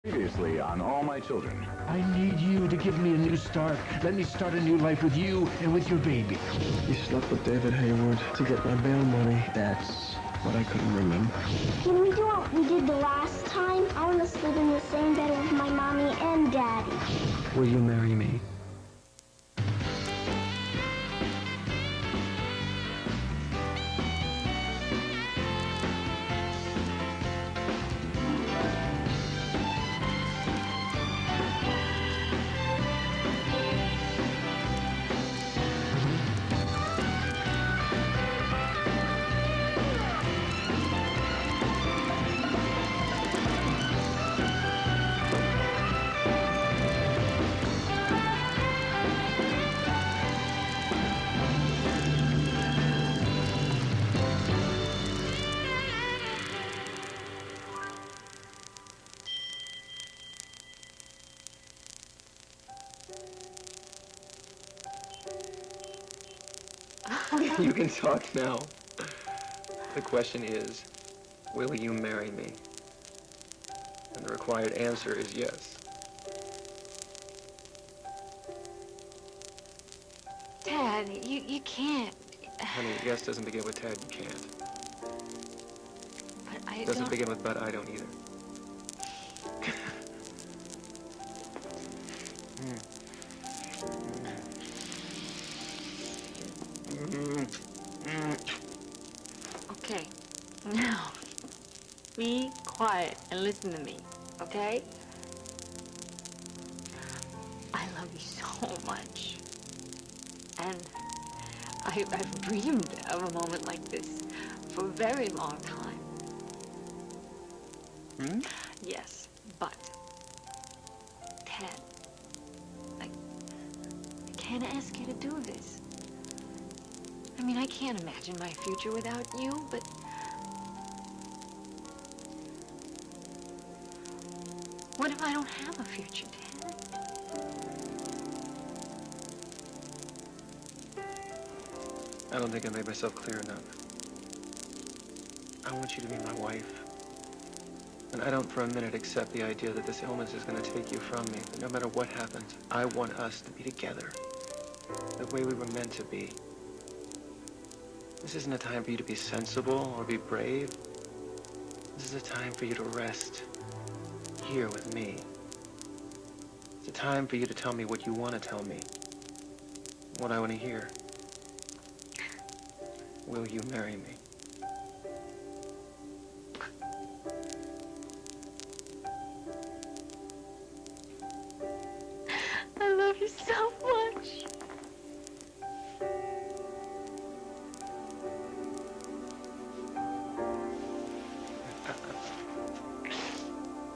Previously on All My Children. I need you to give me a new start. Let me start a new life with you and with your baby. You slept with David Hayward to get my bail money. That's what I couldn't remember. Can we do what we did the last time? I want to sleep in the same bed with my mommy and daddy. Will you marry me? You can talk now. The question is, will you marry me? And the required answer is yes. Tad, you can't. Honey, yes doesn't begin with Tad, you can't. But I Doesn't don't... begin with but, I don't either. Okay, now, be quiet and listen to me, okay? I love you so much. And I've dreamed of a moment like this for a very long time. Hmm? Yes, but, Ted, I can't ask you to do this. I mean, I can't imagine my future without you, but... What if I don't have a future, Tad? I don't think I made myself clear enough. I want you to be my wife. And I don't for a minute accept the idea that this illness is going to take you from me. But no matter what happens, I want us to be together. The way we were meant to be. This isn't a time for you to be sensible or be brave. This is a time for you to rest here with me. It's a time for you to tell me what you want to tell me. What I want to hear. Will you marry me? I love you so much.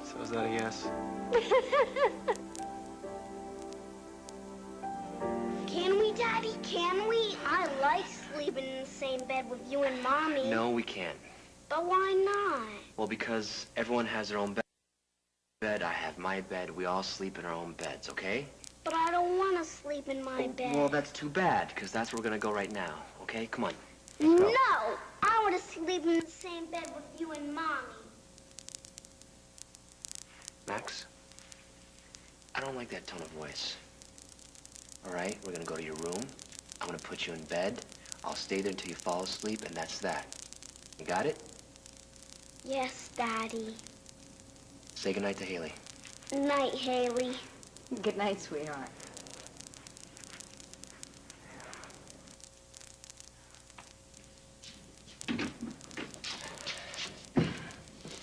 So is that a yes? Can we, Daddy? Can we? I like sleeping in the same bed with you and Mommy. No, we can't. But why not? Well, because everyone has their own bed. I have my bed. We all sleep in our own beds, okay? But I don't want to sleep in my bed. Well, that's too bad, because that's where we're going to go right now, okay? Come on. No! I want to sleep in the same bed with you and Mommy. Max, I don't like that tone of voice. All right, we're going to go to your room. I'm going to put you in bed. I'll stay there until you fall asleep, and that's that. You got it? Yes, Daddy. Say goodnight to Haley. Night, Haley. Good night, sweetheart.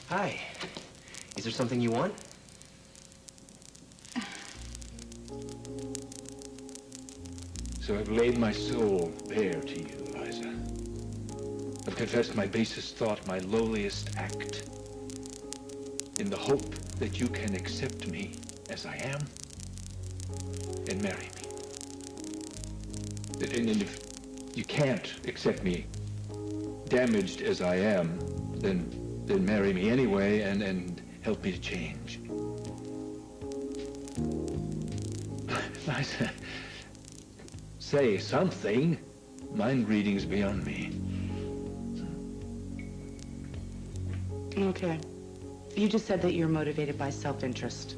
Hi. Is there something you want? So I've laid my soul bare to you, Liza. I've confessed my basest thought, my lowliest act, in the hope that you can accept me as I am and marry me. And if you can't accept me damaged as I am, then marry me anyway and help me to change. Liza, say something. Mind reading's beyond me. Okay. You just said that you're motivated by self-interest.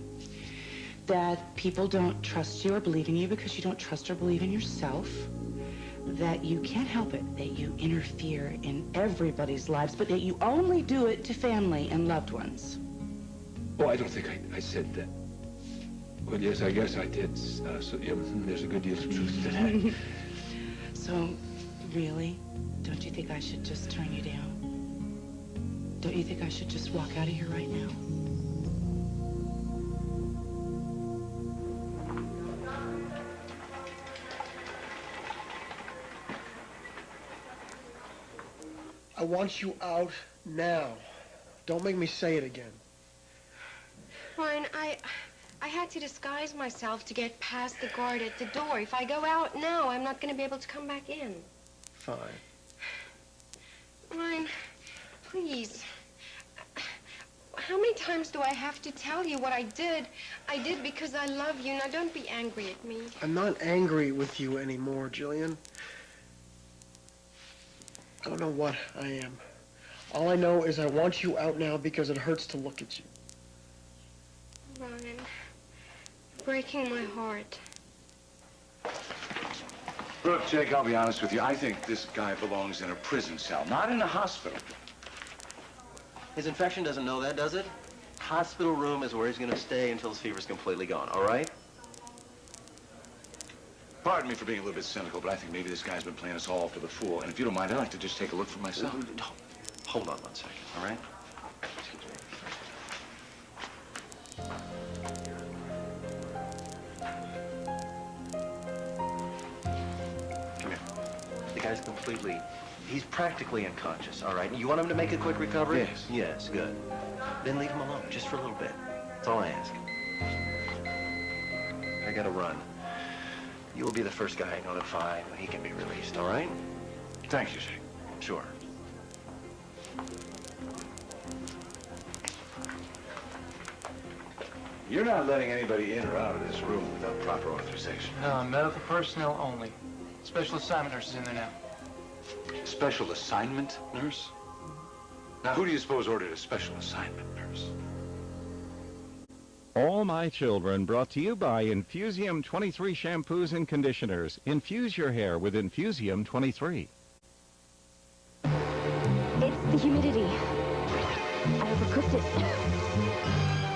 That people don't trust you or believe in you because you don't trust or believe in yourself. That you can't help it, that you interfere in everybody's lives, but that you only do it to family and loved ones. Oh, I don't think I said that. Well, yes, I guess I did. So, yeah, there's a good deal of truth to that. So, really, don't you think I should just turn you down? Don't you think I should just walk out of here right now? I want you out now. Don't make me say it again. Ryan, I had to disguise myself to get past the guard at the door. If I go out now, I'm not going to be able to come back in. Fine. Ryan, please. How many times do I have to tell you what I did? I did because I love you. Now, don't be angry at me. I'm not angry with you anymore, Jillian. I don't know what I am. All I know is I want you out now because it hurts to look at you. Ryan, you're breaking my heart. Look, Jake, I'll be honest with you. I think this guy belongs in a prison cell, not in a hospital. His infection doesn't know that, does it? Hospital room is where he's going to stay until his fever's completely gone, all right? Pardon me for being a little bit cynical, but I think maybe this guy's been playing us all for the fool. And if you don't mind, I'd like to just take a look for myself. Hold on 1 second, all right? Come here. The guy's completely... He's practically unconscious, all right? You want him to make a quick recovery? Yes. Yes, good. Then leave him alone, just for a little bit. That's all I ask. I gotta run. You will be the first guy I notify when he can be released, all right? Thank you, Jake. Sure. You're not letting anybody in or out of this room without proper authorization. No, medical personnel only. Special assignment nurse is in there now. Special assignment nurse? Now, who do you suppose ordered a special assignment nurse? All My Children, brought to you by Infusium 23 shampoos and conditioners. Infuse your hair with Infusium 23. It's the humidity. I overcooked it.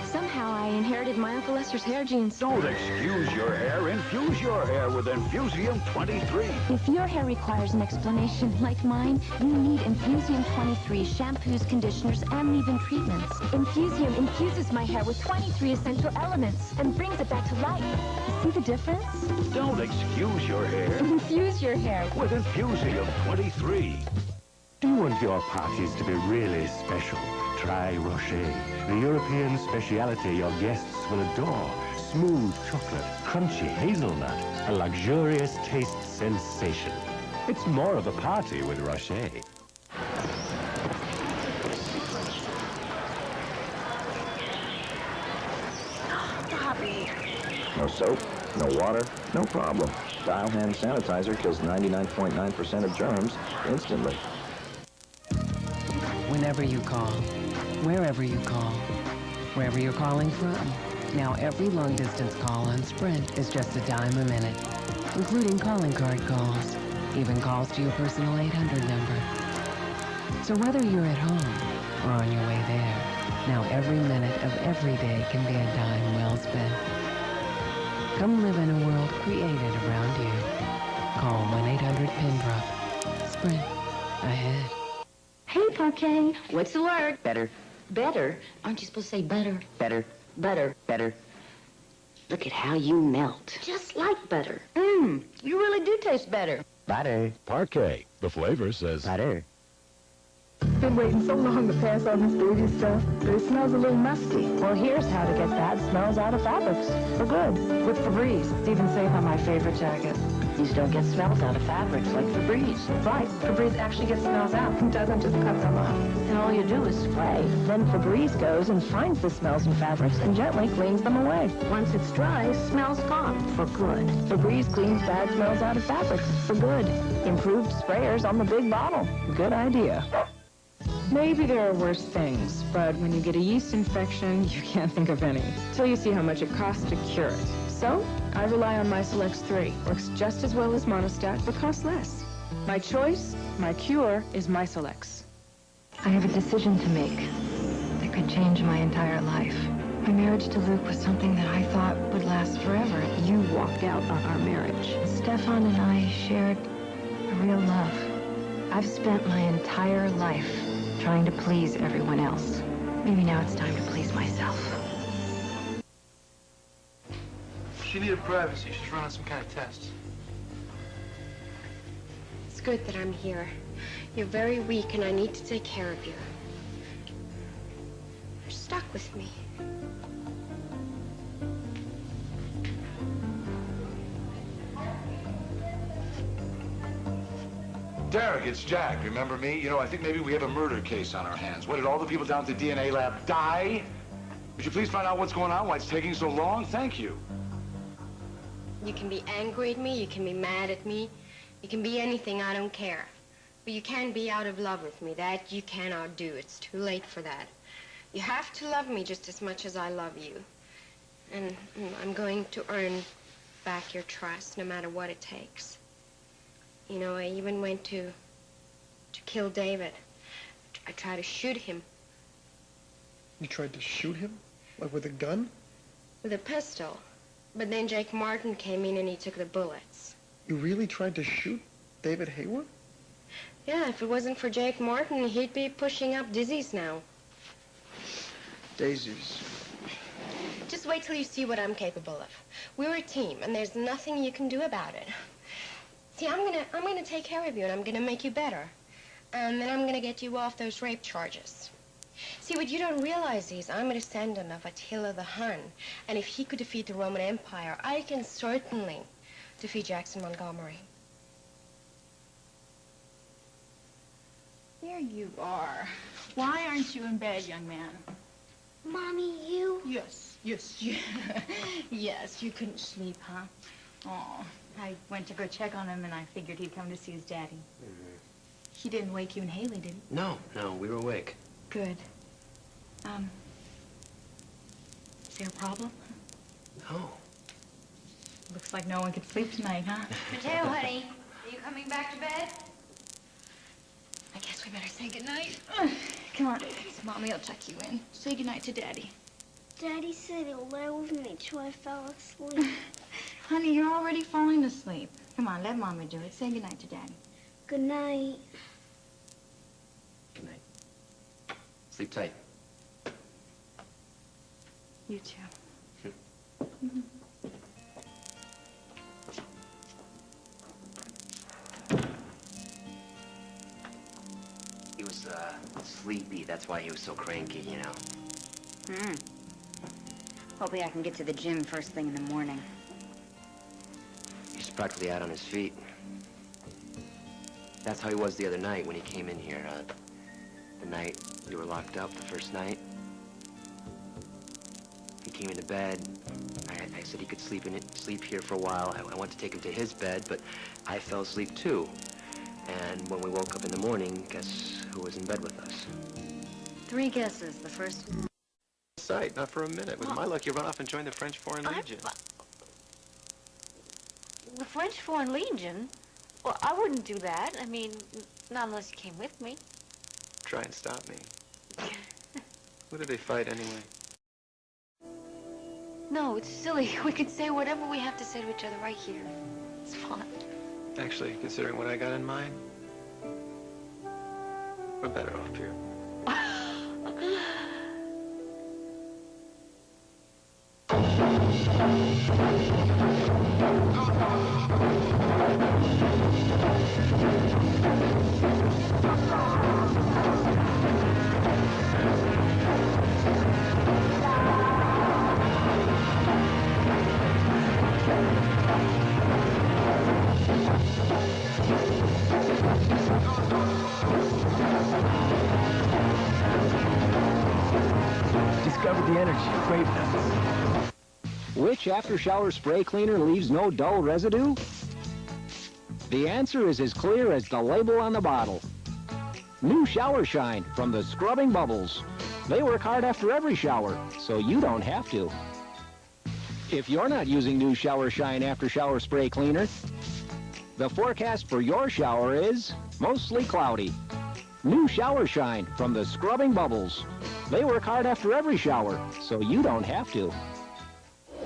Somehow I inherited my Uncle Lester's hair genes. Don't excuse your hair. Infuse your hair with Infusium 23. If your hair requires an explanation like mine, you need Infusium 23 shampoos, conditioners, and leave-in treatments. Infusium infuses my hair with 23 essential elements and brings it back to life. See the difference? Don't excuse your hair. Infuse your hair with Infusium 23. Do you want your parties to be really special? Try Rocher, the European speciality your guests will adore. Smooth chocolate, crunchy hazelnut, a luxurious taste sensation. It's more of a party with Rocher. Bobby. No soap, no water, no problem. Dial hand sanitizer kills 99.9% of germs instantly. Whenever you call, wherever you call, wherever you're calling from. Now every long-distance call on Sprint is just $0.10 a minute, including calling card calls, even calls to your personal 800 number. So whether you're at home or on your way there, now every minute of every day can be $0.10 well spent. Come live in a world created around you. Call 1-800-PIN-DROP. Sprint. Ahead. Hey, Parquet. What's the word? Better. Better? Aren't you supposed to say butter? Better. Butter. Better. Look at how you melt. Just like butter. Mmm, you really do taste better. Butter. Parquet. The flavor says butter. Been waiting so long to pass on this baby stuff, but it smells a little musty. Well, here's how to get bad smells out of fabrics for good. With Febreze. It's even safe on my favorite jacket. These don't get smells out of fabrics like Febreze. Right. Febreze actually gets smells out. It doesn't just cut them off. And all you do is spray. Then Febreze goes and finds the smells in fabrics and gently cleans them away. Once it's dry, smell's gone for good. Febreze cleans bad smells out of fabrics for good. Improved sprayers on the big bottle. Good idea. Maybe there are worse things, but when you get a yeast infection, you can't think of any. Till you see how much it costs to cure it. So, I rely on Misolex 3. Works just as well as Monostat, but costs less. My choice, my cure, is Misolex. I have a decision to make that could change my entire life. My marriage to Luke was something that I thought would last forever. You walked out on our marriage. Stefan and I shared a real love. I've spent my entire life trying to please everyone else. Maybe now it's time to please myself. She needed privacy. She's running some kind of tests. It's good that I'm here. You're very weak, and I need to take care of you. You're stuck with me. Derek, it's Jack. Remember me? You know, I think maybe we have a murder case on our hands. What, did all the people down at the DNA lab die? Would you please find out what's going on, why it's taking so long? Thank you. You can be angry at me, you can be mad at me, you can be anything, I don't care. But you can't be out of love with me. That you cannot do. It's too late for that. You have to love me just as much as I love you. And I'm going to earn back your trust, no matter what it takes. You know, I even went to kill David. I tried to shoot him. You tried to shoot him? Like with a gun? With a pistol. But then Jake Martin came in and he took the bullets. You really tried to shoot David Hayward? Yeah, if it wasn't for Jake Martin, he'd be pushing up daisies now. Daisies. Just wait till you see what I'm capable of. We're a team, and there's nothing you can do about it. See, I'm gonna take care of you, and I'm gonna make you better. And then I'm gonna get you off those rape charges. See, what you don't realize is I'm a descendant of Attila the Hun, and if he could defeat the Roman Empire, I can certainly defeat Jackson Montgomery. There you are. Why aren't you in bed, young man? Mommy, you? Yes. Yes, you couldn't sleep, huh? Oh, I went to go check on him, and I figured he'd come to see his daddy. Mm-hmm. He didn't wake you and Haley, did he? No, we were awake. Good. Is there a problem? No. Looks like no one could sleep tonight, huh? Mateo, honey, are you coming back to bed? I guess we better say goodnight. Come on, Mommy will tuck you in. Say goodnight to Daddy. Daddy said he'll lay with me till I fell asleep. Honey, you're already falling asleep. Come on, let Mommy do it. Say goodnight to Daddy. Good night. Good night. Sleep tight. You too. He was, sleepy. That's why he was so cranky, you know. Hopefully I can get to the gym first thing in the morning. He's practically out on his feet. That's how he was the other night when he came in here. The night you were locked up, the first night. He came into bed. I said he could sleep here for a while. I went to take him to his bed, but I fell asleep too. And when we woke up in the morning, guess who was in bed with us? 3 guesses. The first one. Sight, not for a minute. With my luck, you run off and join the French Foreign Legion. The French Foreign Legion? Well, I wouldn't do that. I mean, not unless you came with me. Try and stop me. Who do they fight anyway? No, it's silly. We could say whatever we have to say to each other right here. It's fun. Actually, considering what I got in mind, we're better off here. Discovered the energy of grape nuts. Which after-shower spray cleaner leaves no dull residue? The answer is as clear as the label on the bottle. New Shower Shine from the Scrubbing Bubbles. They work hard after every shower, so you don't have to. If you're not using New Shower Shine After Shower Spray Cleaner, the forecast for your shower is mostly cloudy. New Shower Shine from the Scrubbing Bubbles. They work hard after every shower, so you don't have to.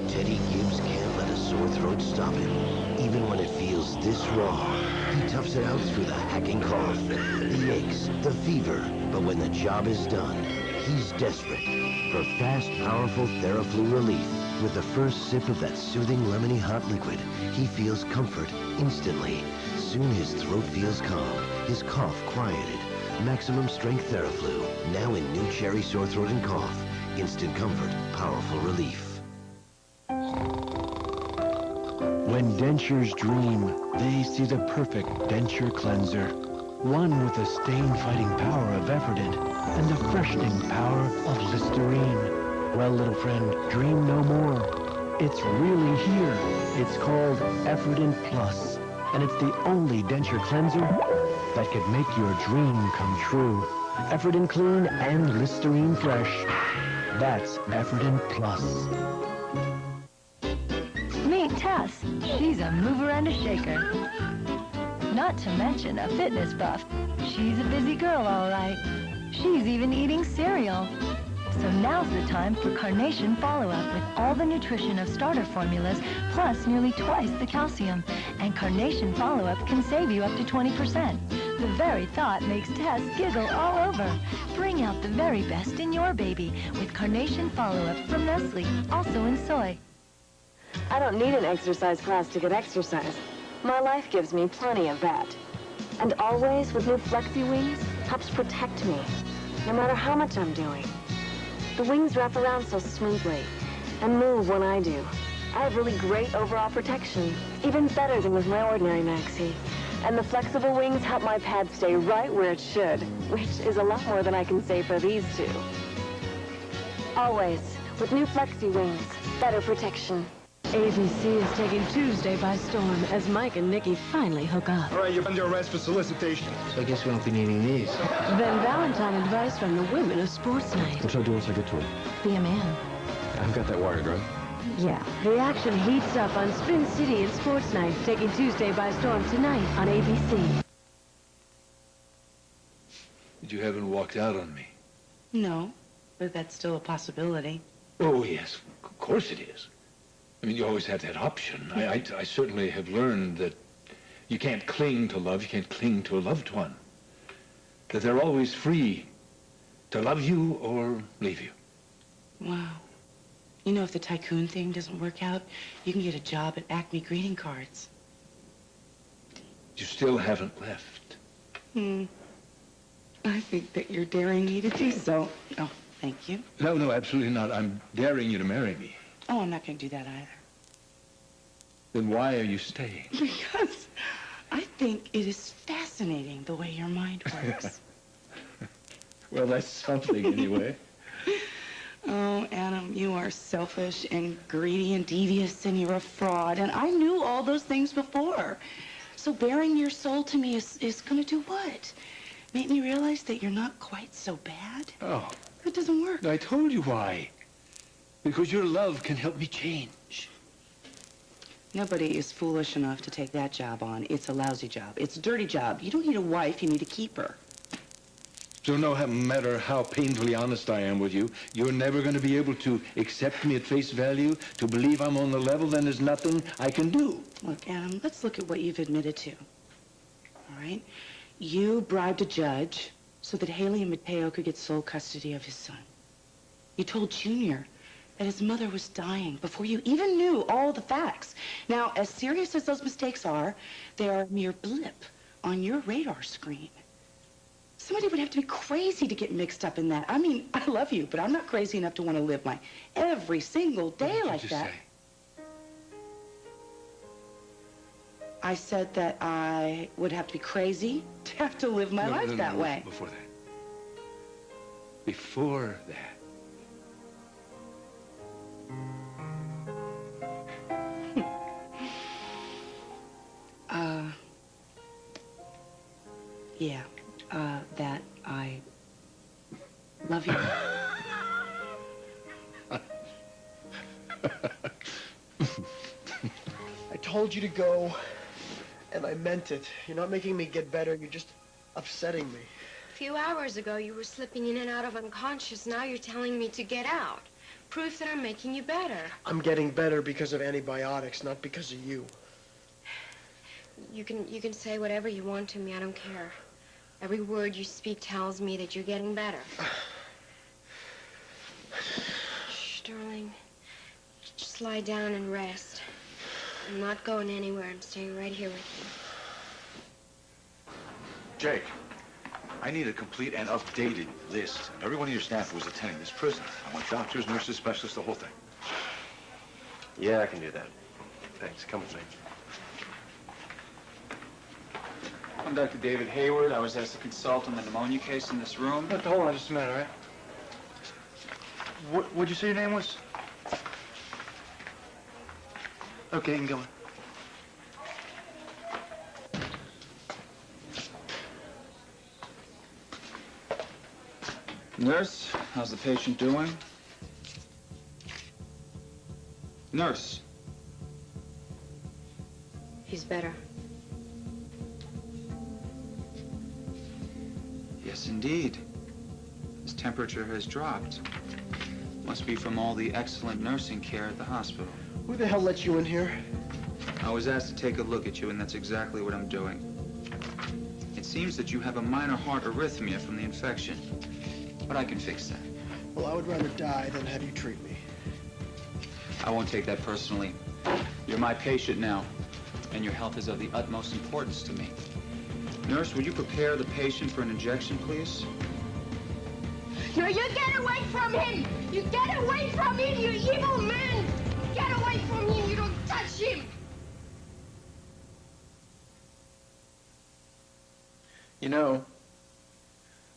Teddy Gibbs can't let a sore throat stop him. Even when it feels this raw, he toughs it out through the hacking cough, the aches, the fever. But when the job is done, he's desperate for fast, powerful Theraflu relief. With the first sip of that soothing lemony hot liquid, he feels comfort instantly. Soon his throat feels calm, his cough quieted. Maximum strength Theraflu, now in new cherry sore throat and cough. Instant comfort, powerful relief. When dentures dream, they see the perfect denture cleanser. One with the stain-fighting power of Effordent and the freshening power of Listerine. Well, little friend, dream no more. It's really here. It's called Effordent Plus, and it's the only denture cleanser that could make your dream come true. Effordent Clean and Listerine Fresh. That's Effordent Plus. Meet Tess. She's a mover and a shaker. Not to mention a fitness buff. She's a busy girl, all right. She's even eating cereal. So now's the time for Carnation Follow-Up with all the nutrition of starter formulas, plus nearly twice the calcium. And Carnation Follow-Up can save you up to 20%. The very thought makes Tess giggle all over. Bring out the very best in your baby with Carnation Follow-Up from Nestle, also in soy. I don't need an exercise class to get exercise. My life gives me plenty of that. And always, with new Flexi Wings, helps protect me, no matter how much I'm doing. The wings wrap around so smoothly and move when I do. I have really great overall protection, even better than with my ordinary maxi. And the flexible wings help my pad stay right where it should, which is a lot more than I can say for these two. Always, with new Flexi Wings, better protection. ABC is taking Tuesday by storm as Mike and Nikki finally hook up. All right, you're under arrest for solicitation. So I guess we won't be needing these. Then Valentine advice from the women of Sports Night. What should I do once I get to it? Be a man. I've got that wired, right? Yeah. The action heats up on Spin City and Sports Night, taking Tuesday by storm tonight on ABC. But you haven't walked out on me. No, but that's still a possibility. Oh, yes, of course it is. I mean, you always have that option. I certainly have learned that you can't cling to love, you can't cling to a loved one. That they're always free to love you or leave you. Wow. You know, if the tycoon thing doesn't work out, you can get a job at Acme Greeting Cards. You still haven't left. I think that you're daring me to do so. Oh, thank you. No, absolutely not. I'm daring you to marry me. Oh, I'm not going to do that either. Then why are you staying? Because I think it is fascinating the way your mind works. Well, that's something anyway. Oh, Adam, you are selfish and greedy and devious, and you're a fraud. And I knew all those things before. So bearing your soul to me is going to do what? Make me realize that you're not quite so bad? Oh. It doesn't work. I told you why. Because your love can help me change. Nobody is foolish enough to take that job on. It's a lousy job. It's a dirty job. You don't need a wife, you need a keeper. So no matter how painfully honest I am with you, you're never going to be able to accept me at face value, to believe I'm on the level, then there's nothing I can do. Look, Adam, let's look at what you've admitted to. All right? You bribed a judge so that Haley and Mateo could get sole custody of his son. You told Junior that his mother was dying before you even knew all the facts. Now, as serious as those mistakes are, they are a mere blip on your radar screen. Somebody would have to be crazy to get mixed up in that. I mean, I love you, but I'm not crazy enough to want to live my every single day like that. I said that I would have to be crazy to have to live my life that way. Before that. Before that. Yeah, that I told you to go, and I meant it. You're not making me get better. You're just upsetting me. A few hours ago, you were slipping in and out of unconscious. Now you're telling me to get out. Proof that I'm making you better. I'm getting better because of antibiotics, not because of you. You can say whatever you want to me. I don't care. Every word you speak tells me that you're getting better. Shh, darling. Just lie down and rest. I'm not going anywhere. I'm staying right here with you. Jake, I need a complete and updated list of every one of your staff who was attending this prison. I want doctors, nurses, specialists, the whole thing. Yeah, I can do that. Thanks. Come with me. I'm Dr. David Hayward. I was asked to consult on the pneumonia case in this room. Hold on just a minute, all right? What'd you say your name was? Okay, you can go in. Nurse, how's the patient doing? Nurse. He's better. Yes, indeed. His temperature has dropped. Must be from all the excellent nursing care at the hospital. Who the hell let you in here? I was asked to take a look at you, and that's exactly what I'm doing. It seems that you have a minor heart arrhythmia from the infection, but I can fix that. Well, I would rather die than have you treat me. I won't take that personally. You're my patient now, and your health is of the utmost importance to me. Nurse, would you prepare the patient for an injection, please? No, you get away from him! You get away from him, you evil man! Get away from him! You don't touch him! You know,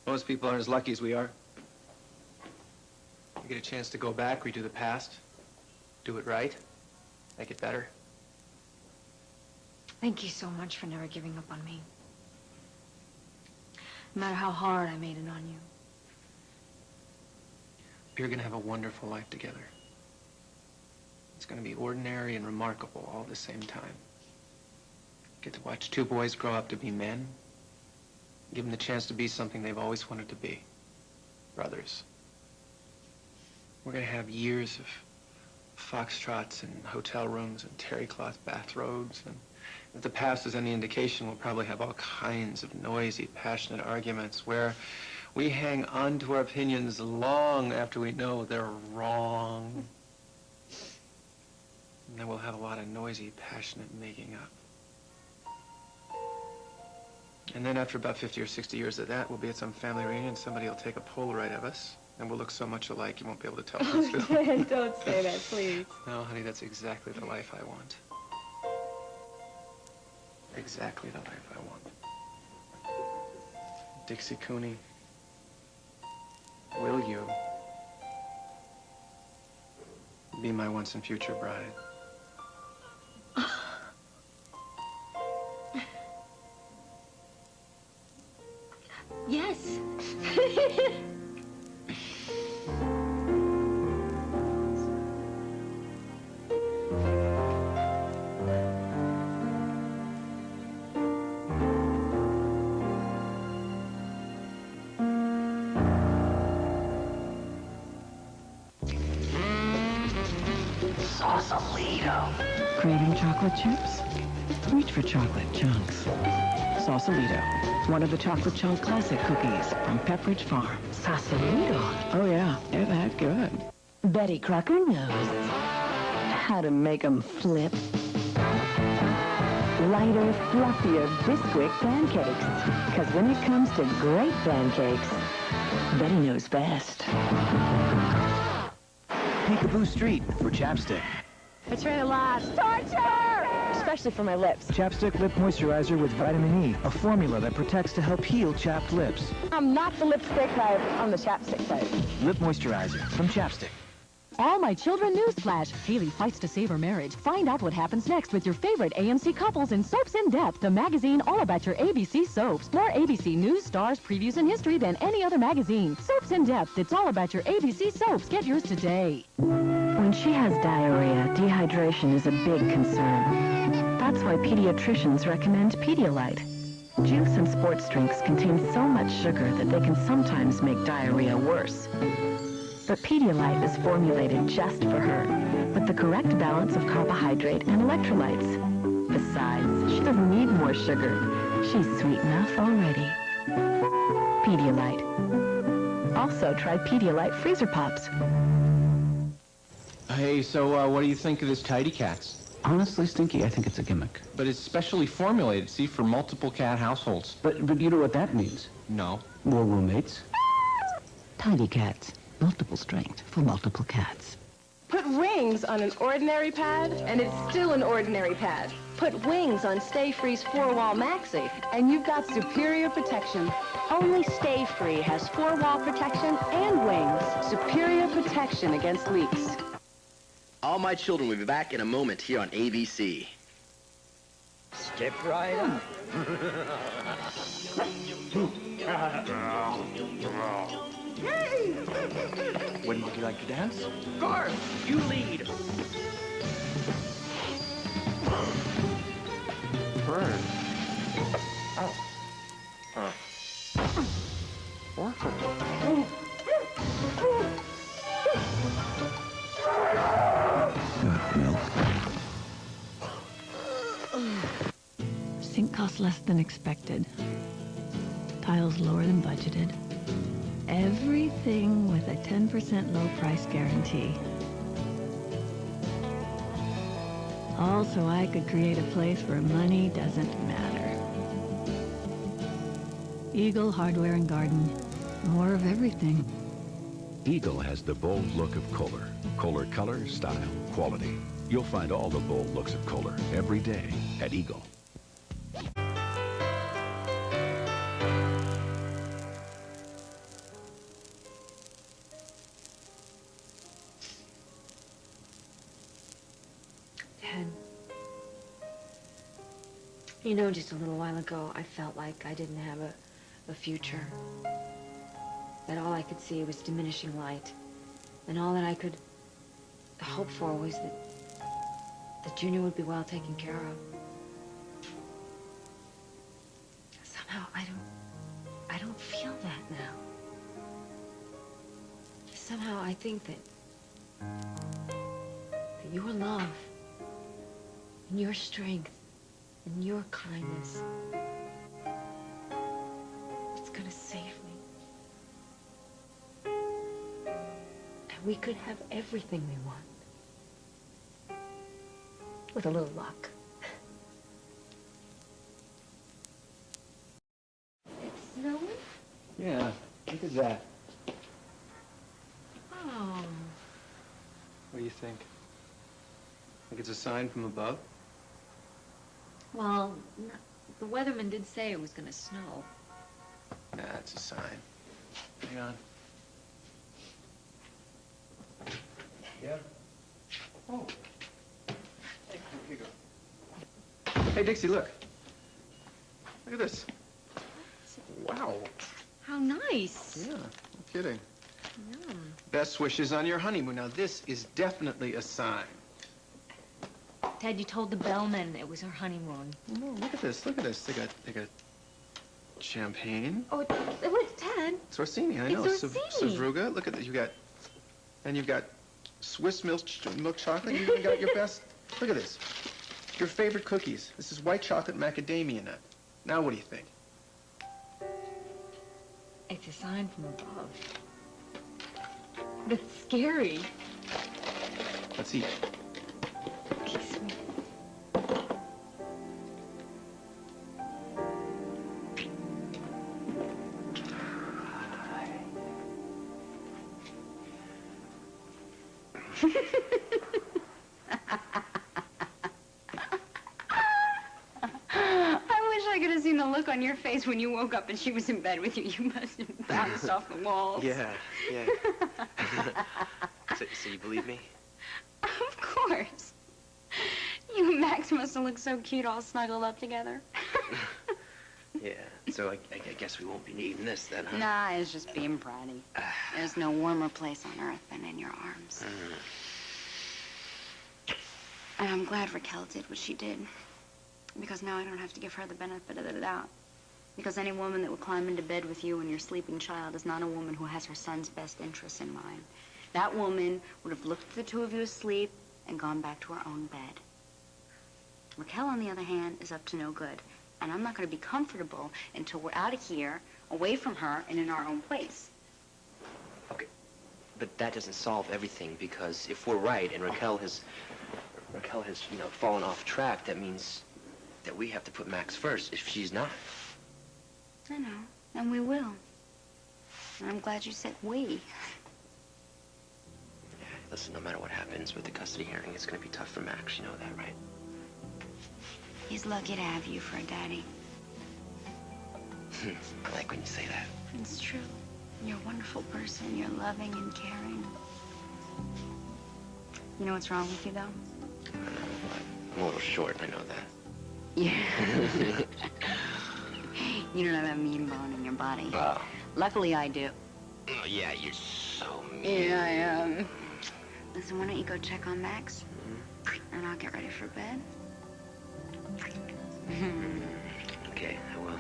most people aren't as lucky as we are. You get a chance to go back, redo the past, do it right, make it better. Thank you so much for never giving up on me. No matter how hard I made it on you. You're gonna have a wonderful life together. It's gonna be ordinary and remarkable all at the same time. Get to watch two boys grow up to be men. Give them the chance to be something they've always wanted to be. Brothers. We're gonna have years of foxtrots and hotel rooms and terry cloth bathrobes, and if the past is any indication, we'll probably have all kinds of noisy, passionate arguments where we hang on to our opinions long after we know they're wrong. And then we'll have a lot of noisy, passionate making up. And then after about 50 or 60 years of that, we'll be at some family reunion, somebody will take a Polaroid of us, and we'll look so much alike you won't be able to tell who's who. Don't say that, please. No, honey, that's exactly the life I want. Exactly the life I want. Dixie Cooney, will you be my once and future bride? Yes. Sausalito. Craving chocolate chips? Reach for chocolate chunks. Sausalito, one of the chocolate chunk classic cookies from Pepperidge Farm. Sausalito. Oh yeah, they're that good. Betty Crocker knows how to make 'em flip. Lighter, fluffier Bisquick pancakes. Because when it comes to great pancakes, Betty knows best. Peekaboo Street for chapstick. It's really lost. Torture! Especially for my lips. Chapstick Lip Moisturizer with vitamin E, a formula that protects to help heal chapped lips. I'm not the lipstick type, I'm the chapstick type. Lip Moisturizer from Chapstick. All my children newsflash. Haley fights to save her marriage. Find out what happens next with your favorite AMC couples in Soaps in Depth, the magazine all about your ABC soaps. More ABC news, stars, previews, and history than any other magazine. Soaps in Depth, it's all about your ABC soaps. Get yours today. When she has diarrhea, dehydration is a big concern. That's why pediatricians recommend Pedialyte. Juice and sports drinks contain so much sugar that they can sometimes make diarrhea worse. But Pedialyte is formulated just for her, with the correct balance of carbohydrate and electrolytes. Besides, she doesn't need more sugar. She's sweet enough already. Pedialyte. Also, try Pedialyte Freezer Pops. Hey, so what do you think of this Tidy Cats? Honestly, Stinky, I think it's a gimmick. But it's specially formulated, see, for multiple cat households. But you know what that means? No. More roommates? Tidy Cats. Multiple strength for multiple cats. Put wings on an ordinary pad, and it's still an ordinary pad. Put wings on Stay Free's 4-wall maxi, and you've got superior protection. Only Stay Free has 4-wall protection and wings. Superior protection against leaks. All My Children will be back in a moment here on ABC. Step right up. When would you like to dance? Garth, you lead. Bird. Oh. Huh. Orphan. Got milk. Sink costs less than expected. Tiles lower than budgeted. Everything with a 10% low price guarantee. Also, I could create a place where money doesn't matter. Eagle Hardware and Garden. More of everything. Eagle has the bold look of Kohler. Kohler color, style, quality. You'll find all the bold looks of Kohler every day at Eagle. Ted, you know, just a little while ago, I felt like I didn't have a future. That all I could see was diminishing light. And all that I could hope for was that Junior would be well taken care of. Somehow, I don't feel that now. Somehow, I think that your love and your strength and your kindness, it's gonna save me. And we could have everything we want. With a little luck. It's snowing? Yeah, look at that. Oh. What do you think? Think it's a sign from above? Well, the weatherman did say it was gonna snow. Nah, it's a sign. Hang on. Yeah? Oh. Here you go. Hey, Dixie, look. Look at this. Wow. How nice. Yeah, no kidding. Yeah. Best wishes on your honeymoon. Now, this is definitely a sign. Ted, you told the bellman it was our honeymoon. No, look at this. Look at this. They got champagne. Oh, wait, Ted. It's Orsini, I know. It's Orsini. Savruga. Look at this. You've got Swiss milk chocolate. You even got your best. Look at this. Your favorite cookies. This is white chocolate macadamia nut. Now, what do you think? It's a sign from above. But it's scary. Let's eat. Kiss me. I could have seen the look on your face when you woke up and she was in bed with you. You must have bounced off the walls. Yeah. So you believe me? Of course. You and Max must have looked so cute all snuggled up together. Yeah. So I guess we won't be needing this then, huh? Nah, it's just being bratty. There's no warmer place on earth than in your arms. And I'm glad Raquel did what she did. Because now I don't have to give her the benefit of the doubt. Because any woman that would climb into bed with you and your sleeping child is not a woman who has her son's best interests in mind. That woman would have looked at the two of you asleep and gone back to her own bed. Raquel, on the other hand, is up to no good. And I'm not going to be comfortable until we're out of here, away from her, and in our own place. Okay, but that doesn't solve everything, because if we're right and Raquel has, you know, fallen off track, that means that we have to put Max first if she's not. I know, and we will. And I'm glad you said we. Listen, no matter what happens with the custody hearing, it's going to be tough for Max. You know that, right? He's lucky to have you for a daddy. I like when you say that. It's true. You're a wonderful person. You're loving and caring. You know what's wrong with you, though? I know, I'm a little short. I know that. Yeah. You don't have that mean bone in your body. Wow. Luckily, I do. Oh, yeah, you're so mean. Yeah, I am. Listen, why don't you go check on Max? And I'll get ready for bed. Okay, I will.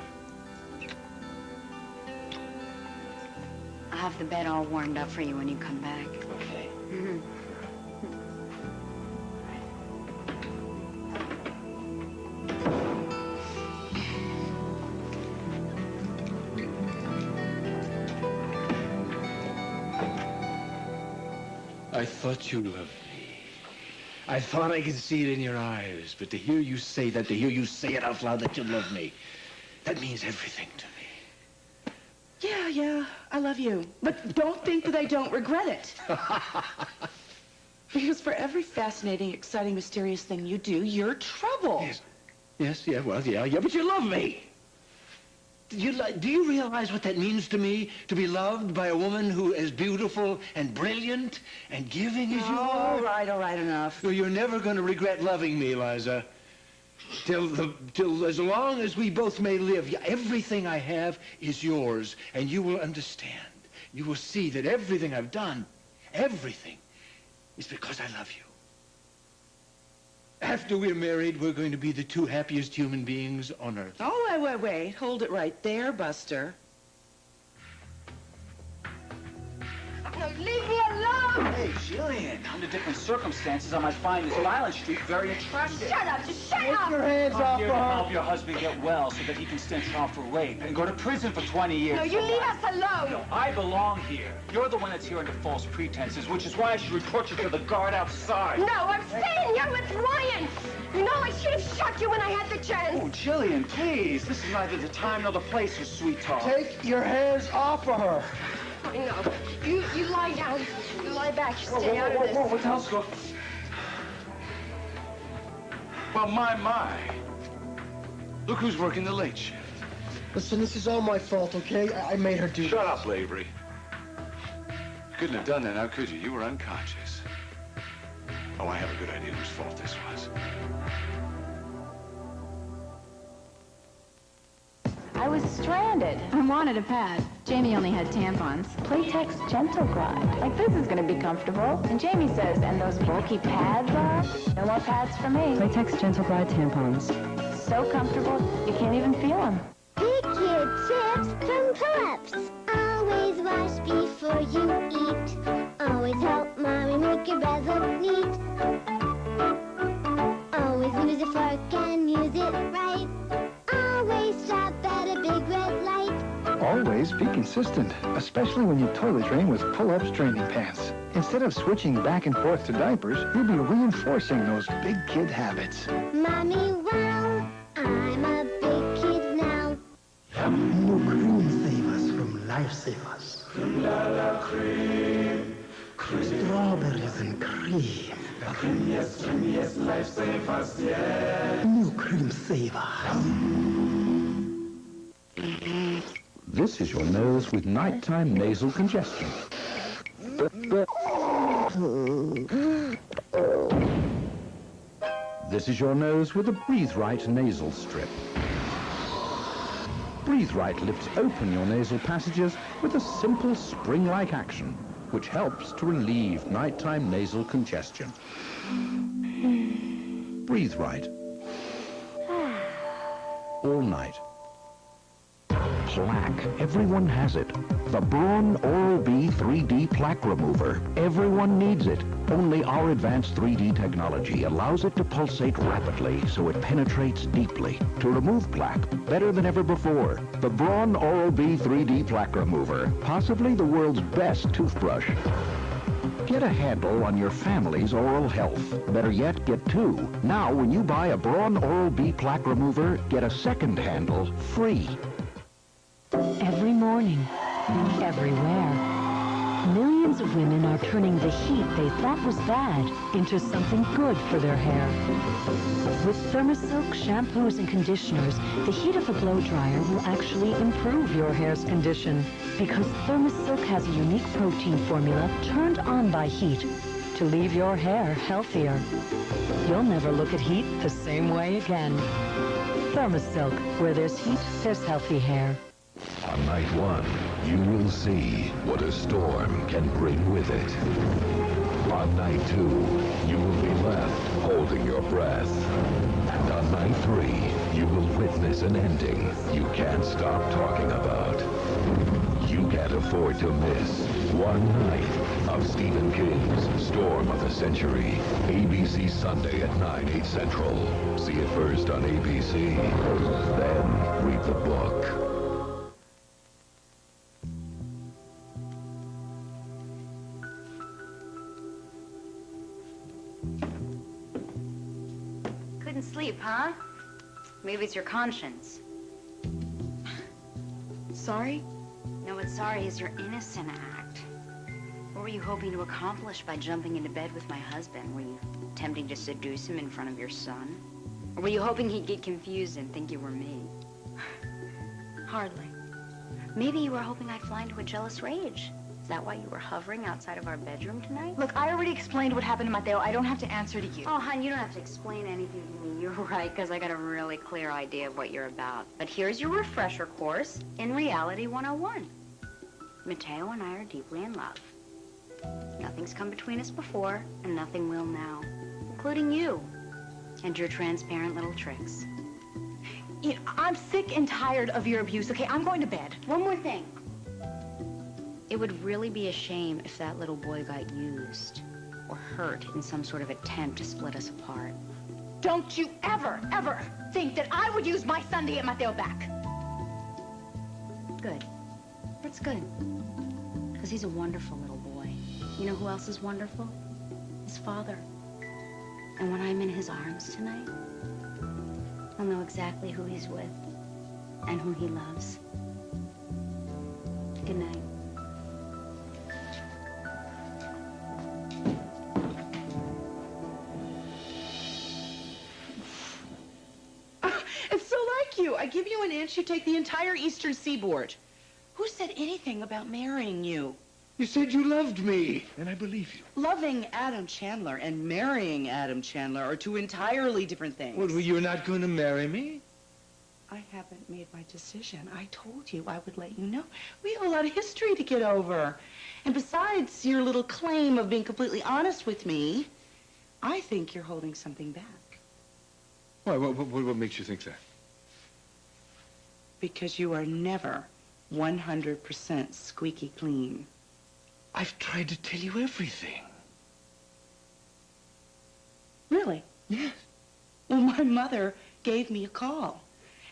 I'll have the bed all warmed up for you when you come back. Okay. I thought you loved me. I thought I could see it in your eyes, but to hear you say that, to hear you say it out loud that you love me, that means everything to me. Yeah, I love you. But don't think that I don't regret it. Because for every fascinating, exciting, mysterious thing you do, you're trouble. Yes, but you love me. Do you realize what that means to me, to be loved by a woman who is beautiful and brilliant and giving as you are? All right, enough. Well, you're never going to regret loving me, Liza. Till as long as we both may live, everything I have is yours, and you will understand. You will see that everything I've done, everything, is because I love you. After we're married, we're going to be the two happiest human beings on earth. Oh, wait. Hold it right there, Buster. No, leave me alone! Hey, Jillian, under different circumstances, I might find this violent streak very attractive. Shut up! Just shut up! Take your hands I'm off here her. to help your husband get well so that he can stand trial for rape and go to prison for 20 years. No, you leave us alone! No, I belong here. You're the one that's here under false pretenses, which is why I should report you to the guard outside. No, I'm staying here with Ryan! You know, I should have shot you when I had the chance! Oh, Jillian, please. This is neither the time nor the place for sweet talk. Take your hands off of her. I know. You lie down. You lie back. You stay out of this. What the hell's going... Well, my. Look who's working the late shift. Listen, this is all my fault, okay? I made her do Shut up, Lavery. Couldn't have done that now, could you? You were unconscious. Oh, I have a good idea whose fault this was. I was stranded. I wanted a pad. Jamie only had tampons. Playtex Gentle Glide. Like, this is gonna be comfortable. And Jamie says, and those bulky pads are? No more pads for me. Playtex Gentle Glide tampons. So comfortable, you can't even feel them. Pick your chips from Pull-Ups. Always wash before you eat. Always help Mommy make your bread look neat. Always use a fork and use it right. Always stop at a big red light. Always be consistent, especially when you toilet train with Pull-Ups training pants. Instead of switching back and forth to diapers, you'll be reinforcing those big kid habits. Mommy, wow, I'm a big kid now. New cream savers from Lifesavers. Cream. Strawberries and cream. Cream, yes, Lifesavers, yeah. New cream saver. This is your nose with nighttime nasal congestion. This is your nose with a Breathe Right nasal strip. Breathe Right lifts open your nasal passages with a simple spring-like action, which helps to relieve nighttime nasal congestion. breathe right. All night. Plaque. Everyone has it. The Braun Oral-B 3D Plaque Remover. Everyone needs it. Only our advanced 3D technology allows it to pulsate rapidly so it penetrates deeply. To remove plaque, better than ever before. The Braun Oral-B 3D Plaque Remover. Possibly the world's best toothbrush. Get a handle on your family's oral health. Better yet, get two. Now, when you buy a Braun Oral-B Plaque Remover, get a second handle free. Every morning, everywhere, millions of women are turning the heat they thought was bad into something good for their hair. With Thermosilk shampoos and conditioners, the heat of a blow dryer will actually improve your hair's condition because Thermosilk has a unique protein formula turned on by heat to leave your hair healthier. You'll never look at heat the same way again. Thermosilk, where there's heat, there's healthy hair. On night one, you will see what a storm can bring with it. On night two, you will be left holding your breath. And on night three, you will witness an ending you can't stop talking about. You can't afford to miss one night of Stephen King's Storm of the Century. ABC Sunday at 9/8 Central. See it first on ABC, then read the book. Couldn't sleep, huh? Maybe it's your conscience. Sorry? No, what's sorry is your innocent act. What were you hoping to accomplish by jumping into bed with my husband? Were you attempting to seduce him in front of your son? Or were you hoping he'd get confused and think you were me? Hardly. Maybe you were hoping I'd fly into a jealous rage. Is that why you were hovering outside of our bedroom tonight? Look, I already explained what happened to Mateo. I don't have to answer to you. Oh, hon, you don't have to explain anything to me. You're right, because I got a really clear idea of what you're about. But here's your refresher course in Reality 101. Mateo and I are deeply in love. Nothing's come between us before, and nothing will now, including you and your transparent little tricks. You know, I'm sick and tired of your abuse, okay? I'm going to bed. One more thing. It would really be a shame if that little boy got used or hurt in some sort of attempt to split us apart. Don't you ever, ever think that I would use my son to get Mateo back. Good. That's good. Because he's a wonderful little boy. You know who else is wonderful? His father. And when I'm in his arms tonight, I'll know exactly who he's with and who he loves. Good night. It's so like you. I give you an inch, you take the entire eastern seaboard. Who said anything about marrying you? You said you loved me, and I believe you. Loving Adam Chandler and marrying Adam Chandler are two entirely different things. Well, you're not going to marry me? I haven't made my decision. I told you I would let you know. We have a lot of history to get over. And besides your little claim of being completely honest with me, I think you're holding something back. Why? What makes you think that? Because you are never 100% squeaky clean. I've tried to tell you everything. Really? Yes. Well, my mother gave me a call.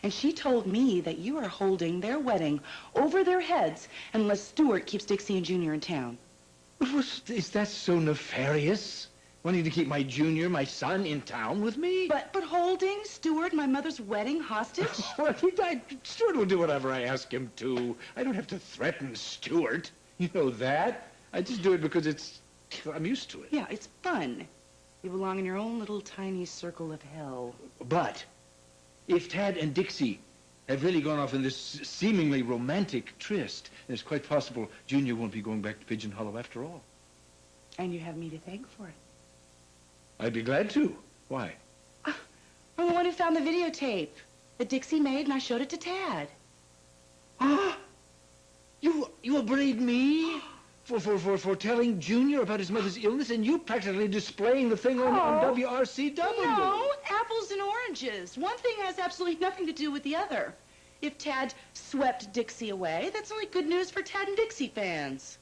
And she told me that you are holding their wedding over their heads unless Stuart keeps Dixie and Junior in town. Is that so nefarious? Wanting to keep my Junior, my son, in town with me? But holding Stuart, my mother's wedding, hostage? Well, Stuart will do whatever I ask him to. I don't have to threaten Stuart. You know that. I just do it because I'm used to it. Yeah, it's fun. You belong in your own little tiny circle of hell. But if Tad and Dixie have really gone off in this seemingly romantic tryst, then it's quite possible Junior won't be going back to Pigeon Hollow after all. And you have me to thank for it. I'd be glad to. Why? I'm the one who found the videotape that Dixie made, and I showed it to Tad. Ah! You upbraid me for telling Junior about his mother's illness, and you practically displaying the thing on WRCW. No, oranges. One thing has absolutely nothing to do with the other. If Tad swept Dixie away, that's only good news for Tad and Dixie fans.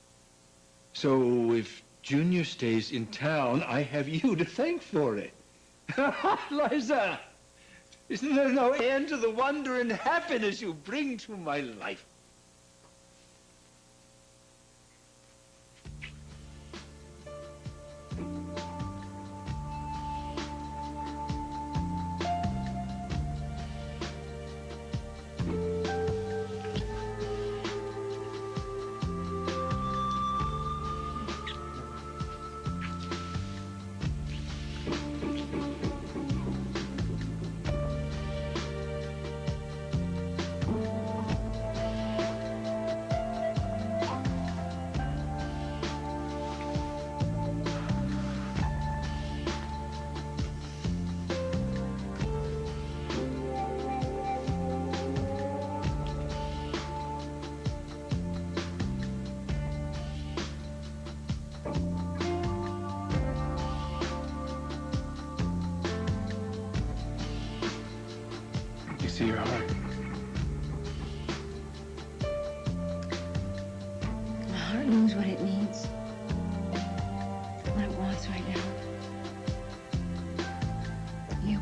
So if Junior stays in town, I have you to thank for it. Liza, isn't there no end to the wonder and happiness you bring to my life? See your heart. My heart knows what it needs. What it wants right now. You.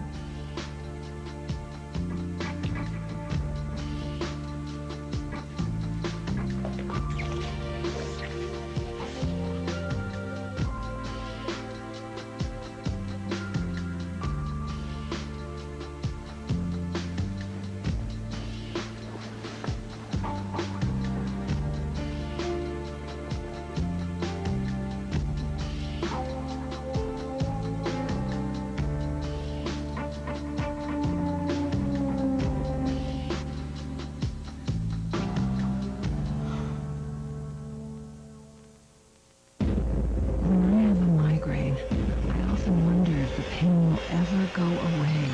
Go away.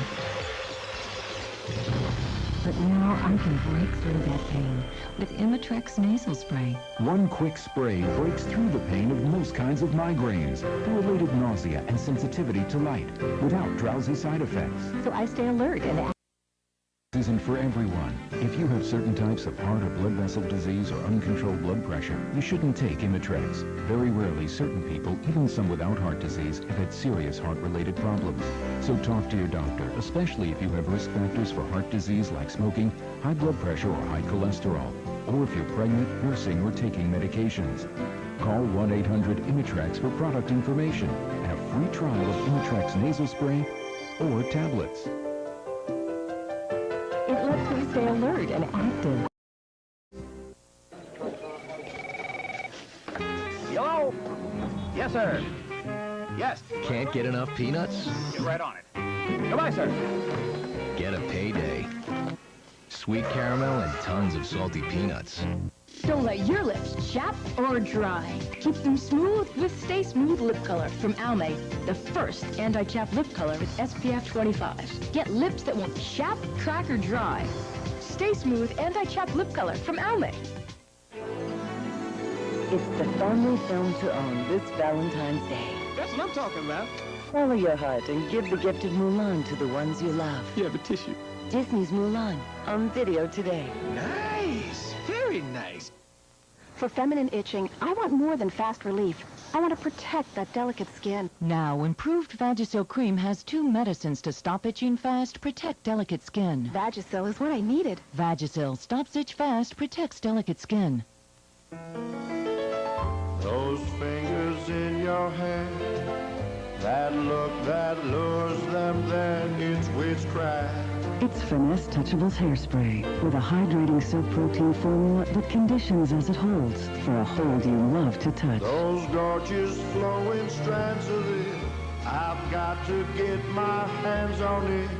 But now I can break through that pain with Imitrex nasal spray. One quick spray breaks through the pain of most kinds of migraines, the related nausea and sensitivity to light, without drowsy side effects. So I stay alert and Isn't for everyone. If you have certain types of heart or blood vessel disease or uncontrolled blood pressure, you shouldn't take Imitrex. Very rarely, certain people, even some without heart disease, have had serious heart-related problems. So talk to your doctor, especially if you have risk factors for heart disease like smoking, high blood pressure or high cholesterol, or if you're pregnant, nursing, or taking medications. Call 1-800-IMITREX for product information and a free trial of Imitrex nasal spray or tablets. it lets me stay alert and active. Hello? Yes, sir. Yes. Can't get enough peanuts? Get right on it. Goodbye, sir. Get a payday. Sweet caramel and tons of salty peanuts. Don't let your lips chap or dry. Keep them smooth with Stay Smooth Lip Color from Almay, the first anti-chap lip color with SPF 25. Get lips that won't chap, crack, or dry. Stay Smooth anti-chap lip color from Almay. It's the family film to own this Valentine's Day. That's what I'm talking about. Follow your heart and give the gift of Mulan to the ones you love. You have a tissue. Disney's Mulan, on video today. Nice. Very nice. For feminine itching, I want more than fast relief. I want to protect that delicate skin. Now, improved Vagisil cream has 2 medicines to stop itching fast, protect delicate skin. Vagisil is what I needed. Vagisil stops itch fast, protects delicate skin. Those fingers in your hair, that look that lures them there, it's witchcraft. It's Finesse Touchables Hairspray with a hydrating silk protein formula that conditions as it holds for a hold you love to touch. Those gorgeous flowing strands of it, I've got to get my hands on it.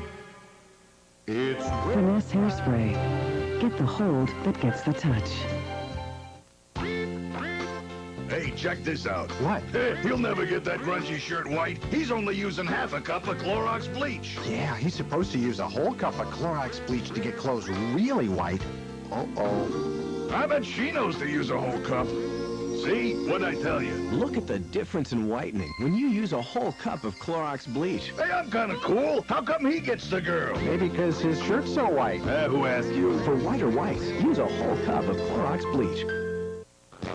It's Finesse Hairspray. Get the hold that gets the touch. Hey, check this out. What? He'll never get that grungy shirt white. He's only using half a cup of Clorox bleach. Yeah, he's supposed to use a whole cup of Clorox bleach to get clothes really white. Uh-oh. I bet she knows to use a whole cup. See? What'd I tell you? Look at the difference in whitening when you use a whole cup of Clorox bleach. Hey, I'm kind of cool. How come he gets the girl? Maybe because his shirt's so white. Who asked you? For whiter whites, use a whole cup of Clorox bleach.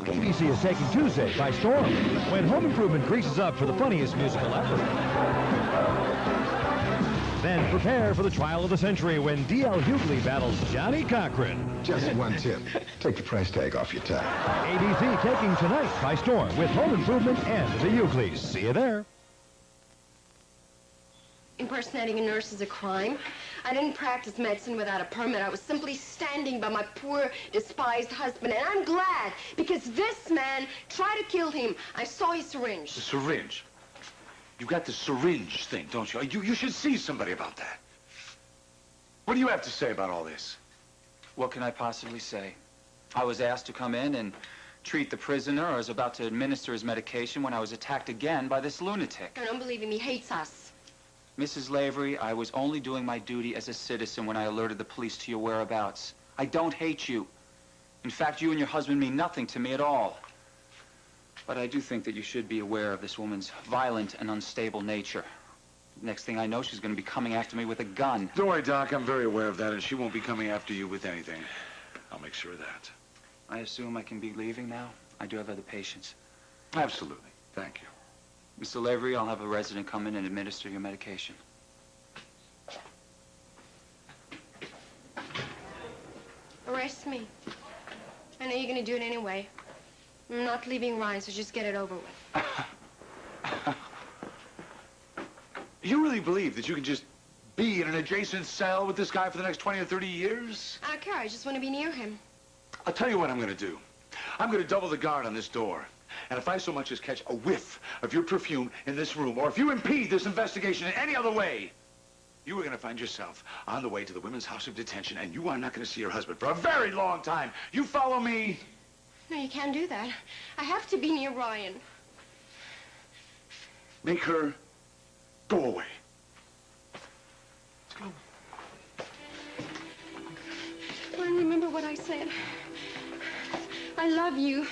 ABC is taking Tuesday by storm when Home Improvement greases up for the funniest musical ever. Then prepare for the trial of the century when D.L. Hughley battles Johnny Cochran. Just one tip. Take the price tag off your tie. ABC taking tonight by storm with Home Improvement and the Hughleys. See you there. Impersonating a nurse is a crime. I didn't practice medicine without a permit. I was simply standing by my poor, despised husband, and I'm glad, because this man tried to kill him. I saw his syringe. The syringe? You got the syringe thing, don't you? You should see somebody about that. What do you have to say about all this? What can I possibly say? I was asked to come in and treat the prisoner. I was about to administer his medication when I was attacked again by this lunatic. I don't believe him. He hates us. Mrs. Lavery, I was only doing my duty as a citizen when I alerted the police to your whereabouts. I don't hate you. In fact, you and your husband mean nothing to me at all. But I do think that you should be aware of this woman's violent and unstable nature. Next thing I know, she's going to be coming after me with a gun. Don't worry, Doc. I'm very aware of that, and she won't be coming after you with anything. I'll make sure of that. I assume I can be leaving now? I do have other patients. Absolutely. Thank you. Mr. Lavery, I'll have a resident come in and administer your medication. Arrest me. I know you're going to do it anyway. I'm not leaving Ryan, so just get it over with. You really believe that you can just be in an adjacent cell with this guy for the next 20 or 30 years? I don't care. I just want to be near him. I'll tell you what I'm going to do. I'm going to double the guard on this door. And if I so much as catch a whiff of your perfume in this room, or if you impede this investigation in any other way, you are going to find yourself on the way to the women's house of detention, and you are not going to see your husband for a very long time. You follow me? No, you can't do that. I have to be near Ryan. Make her go away. Let's go. Ryan, remember what I said. I love you.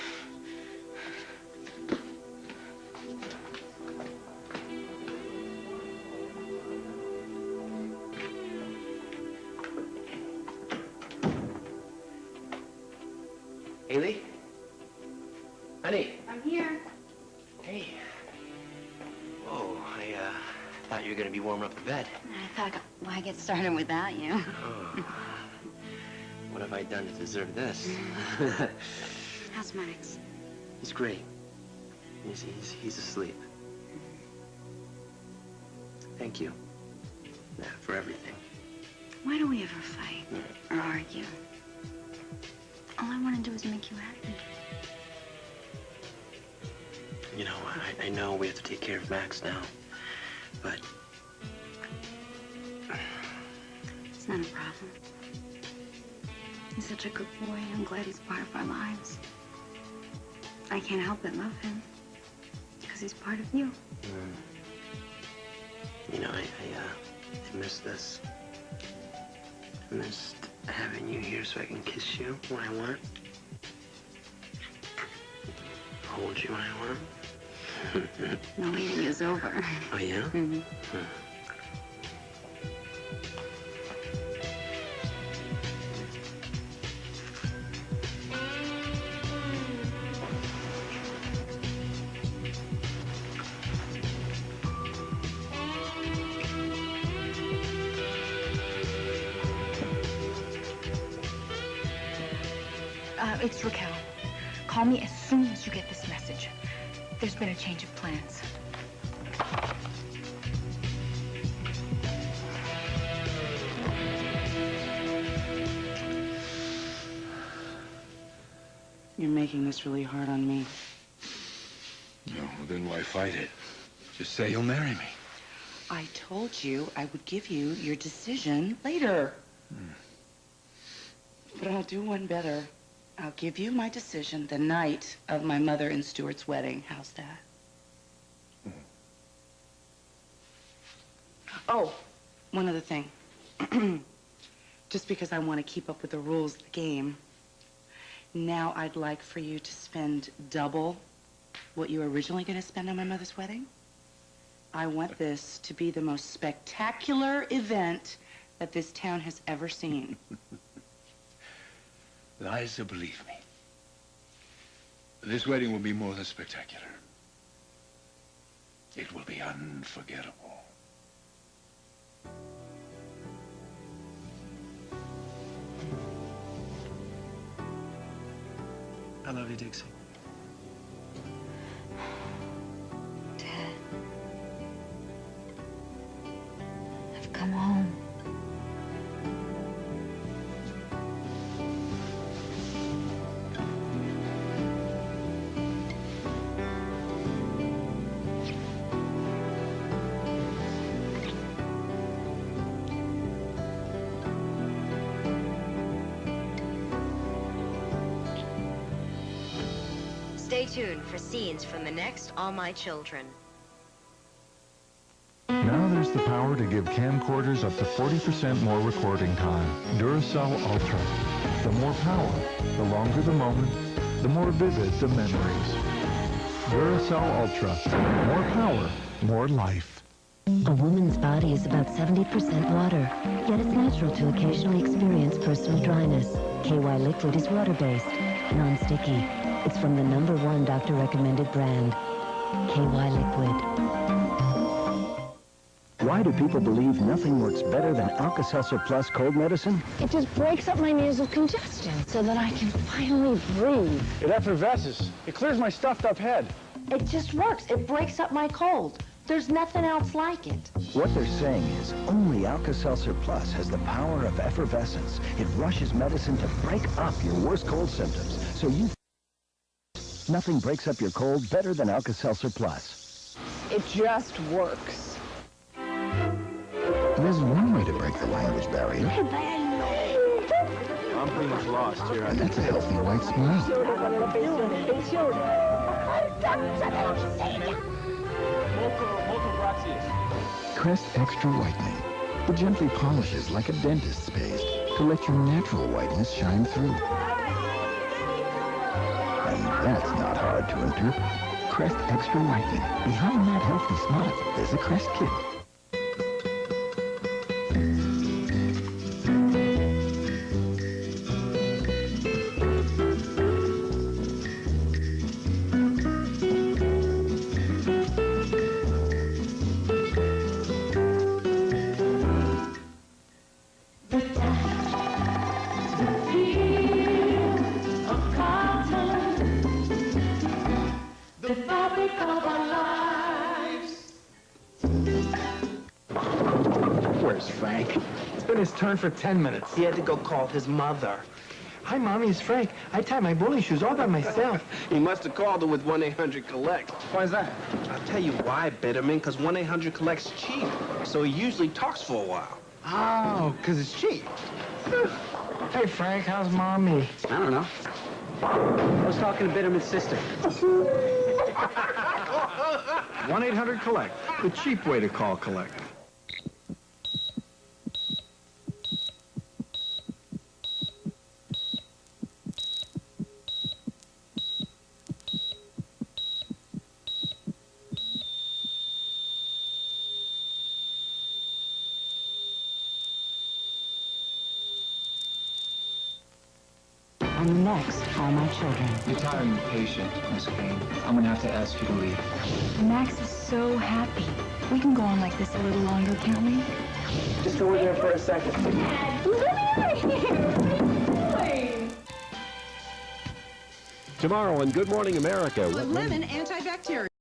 Haley? Honey? I'm here. Hey. Whoa, I thought you were gonna be warming up the bed. I thought, why get started without you? Oh. What have I done to deserve this? How's Max? He's great. He's asleep. Thank you. For everything. Why do we ever fight or argue? All I want to do is make you happy. You know, I know we have to take care of Max now, but... It's not a problem. He's such a good boy. I'm glad he's part of our lives. I can't help but love him, because he's part of you. You know, I miss this. I missed having you here so I can kiss you when I want. Hold you when I want. The waiting is over. Oh, yeah? Mm-hmm. It's Raquel. Call me as soon as you get this message. There's been a change of plans. You're making this really hard on me. No, well, then why fight it? Just say you'll marry me. I told you I would give you your decision later. But I'll do one better. I'll give you my decision the night of my mother and Stuart's wedding. How's that? Oh, one other thing. Just because I want to keep up with the rules of the game, Now I'd like for you to spend double what you were originally going to spend on my mother's wedding. I want this to be the most spectacular event that this town has ever seen. Liza, believe me, this wedding will be more than spectacular. It will be unforgettable. I love you, Dixie. Tad, I've come home. Stay tuned for scenes from the next All My Children. Now there's the power to give camcorders up to 40% more recording time. Duracell Ultra. The more power, the longer the moment, the more vivid the memories. Duracell Ultra. More power, more life. A woman's body is about 70% water, yet it's natural to occasionally experience personal dryness. KY Liquid is water-based, non-sticky. It's from the #1 doctor-recommended brand, KY Liquid. Why do people believe nothing works better than Alka-Seltzer Plus cold medicine? It just breaks up my nasal congestion so that I can finally breathe. It effervesces. It clears my stuffed up head. It just works. It breaks up my cold. There's nothing else like it. What they're saying is only Alka-Seltzer Plus has the power of effervescence. It rushes medicine to break up your worst cold symptoms. So nothing breaks up your cold better than Alka-Seltzer Plus. It just works. There's one way to break the language barrier. I'm pretty much lost here. And that's a healthy white smile. Crest Extra Whitening. It gently polishes like a dentist's paste to let your natural whiteness shine through. And that's not hard to interpret. Crest Extra Whitening. Behind that healthy smile, there's a Crest kit. Where's Frank? It's been his turn for 10 minutes. He had to go call his mother. Hi, Mommy, it's Frank. I tied my bowling shoes all by myself. He must have called her with 1-800-COLLECT. Why's that? I'll tell you why, Bitterman, because 1-800-COLLECT's cheap. So he usually talks for a while. Oh, because it's cheap. Hey, Frank, how's Mommy? I don't know. I was talking to Bitterman's sister. 1-800-COLLECT, the cheap way to call collect. And next, All My Children. You're tiring the patient, Miss Green. I'm gonna have to ask you to leave. Max is so happy. We can go on like this a little longer, can't we? Just go in there for a second. Tomorrow on Good Morning America. Lemon antibacterial.